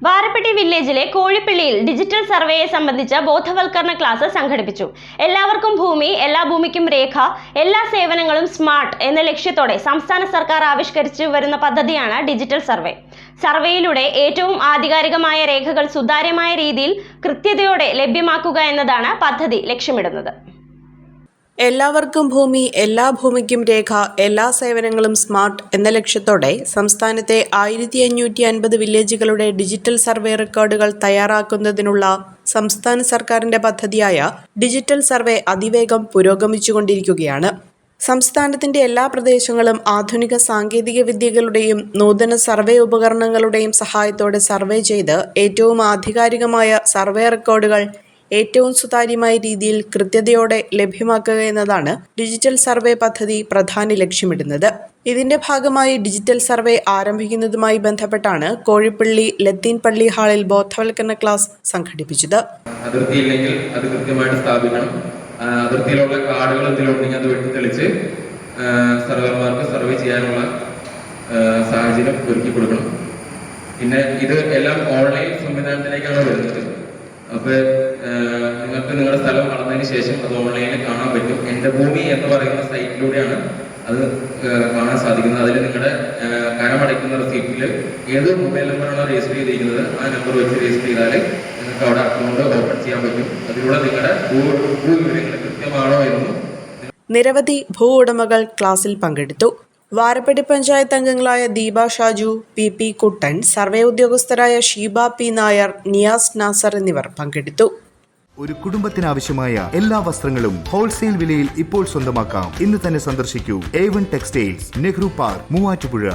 വാരപ്പെട്ടി വില്ലേജിലെ കോഴിപ്പള്ളിയിൽ ഡിജിറ്റൽ സർവേയെ സംബന്ധിച്ച ബോധവൽക്കരണ ക്ലാസ് സംഘടിപ്പിച്ചു. എല്ലാവർക്കും ഭൂമി, എല്ലാ ഭൂമിക്കും രേഖ, എല്ലാ സേവനങ്ങളും സ്മാർട്ട് എന്ന ലക്ഷ്യത്തോടെ സംസ്ഥാന സർക്കാർ ആവിഷ്കരിച്ചു വരുന്ന പദ്ധതിയാണ് ഡിജിറ്റൽ സർവേ. സർവേയിലൂടെ ഏറ്റവും ആധികാരികമായ രേഖകൾ സുതാര്യമായ രീതിയിൽ കൃത്യതയോടെ ലഭ്യമാക്കുക എന്നതാണ് പദ്ധതി ലക്ഷ്യമിടുന്നത്. എല്ലാവർക്കും ഭൂമി, എല്ലാ ഭൂമിക്കും രേഖ, എല്ലാ സേവനങ്ങളും സ്മാർട്ട് എന്ന ലക്ഷ്യത്തോടെ സംസ്ഥാനത്തെ 1550 വില്ലേജുകളുടെ ഡിജിറ്റൽ സർവേ റെക്കോർഡുകൾ തയ്യാറാക്കുന്നതിനുള്ള സംസ്ഥാന സർക്കാരിന്റെ പദ്ധതിയായ ഡിജിറ്റൽ സർവേ അതിവേഗം പുരോഗമിച്ചുകൊണ്ടിരിക്കുകയാണ്. സംസ്ഥാനത്തിന്റെ എല്ലാ പ്രദേശങ്ങളും ആധുനിക സാങ്കേതിക വിദ്യകളുടെയും നൂതന സർവേ ഉപകരണങ്ങളുടെയും സഹായത്തോടെ സർവേ ചെയ്ത് ഏറ്റവും ആധികാരികമായ സർവേ റെക്കോർഡുകൾ ഏറ്റവും സുതാര്യമായ രീതിയിൽ കൃത്യതയോടെ ലഭ്യമാക്കുക എന്നതാണ് ഡിജിറ്റൽ സർവേ പദ്ധതി പ്രധാന ലക്ഷ്യമിടുന്നത്. ഇതിന്റെ ഭാഗമായി ഡിജിറ്റൽ സർവേ ആരംഭിക്കുന്നതുമായി ബന്ധപ്പെട്ടാണ് കോഴിപ്പള്ളി ലത്തീൻ പള്ളി ഹാളിൽ ബോധവൽക്കരണ ക്ലാസ് സംഘടിപ്പിച്ചത്. അതിർത്തിയില്ലെങ്കിൽ അത് കൃത്യമായിട്ട് സ്ഥാപിക്കണം. അതിർത്തിയിലുള്ള കാർഡുകൾ എന്തെങ്കിലും അത് വെട്ടിത്തെളിച്ച് സർവേമാർക്ക് സർവേ ചെയ്യാനുള്ള സാഹചര്യം ഒരുക്കി കൊടുക്കണം. പിന്നെ ഇത് എല്ലാം ഓൺലൈൻ സംവിധാനത്തിലേക്കാണ് വരുന്നത്. അപ്പോൾ നിങ്ങൾക്ക് നിങ്ങളുടെ സ്ഥലം അളന്നതിന് ശേഷം അത് ഓൺലൈനിൽ കാണാൻ പറ്റും. എൻ്റെ ഭൂമി എന്ന് പറയുന്ന സൈറ്റിലൂടെയാണ് അത് കാണാൻ സാധിക്കുന്നത്. അതിൽ നിങ്ങളുടെ കരമടയ്ക്കുന്ന റെസിപ്റ്റിൽ ഏത് മൊബൈൽ നമ്പറാണോ രജിസ്റ്റർ ചെയ്തിരിക്കുന്നത് ആ നമ്പർ വെച്ച് രജിസ്റ്റർ ചെയ്താൽ നിങ്ങൾക്ക് അവിടെ അക്കൗണ്ട് ഓപ്പൺ ചെയ്യാൻ പറ്റും. അതിലൂടെ നിങ്ങളുടെ ഭൂവിവരങ്ങൾ കൃത്യമാണോ എന്നും. നിരവധി ഭൂ ഉടമകൾ ക്ലാസ്സിൽ പങ്കെടുത്തു. വാരപ്പെട്ടി പഞ്ചായത്ത് അംഗങ്ങളായ ദീപ ഷാജു, പി കുട്ടൻ, സർവേ ഉദ്യോഗസ്ഥരായ ഷീബ പി നായർ, നിയാസ് നാസർ എന്നിവർ പങ്കെടുത്തു. ഒരു കുടുംബത്തിനാവശ്യമായ എല്ലാ വസ്ത്രങ്ങളും ഹോൾസെയിൽ വിലയിൽ ഇപ്പോൾ സ്വന്തമാക്കാം. ഇന്ന് തന്നെ സന്ദർശിക്കൂ A1 textiles, Nehru park, Muvattupuzha.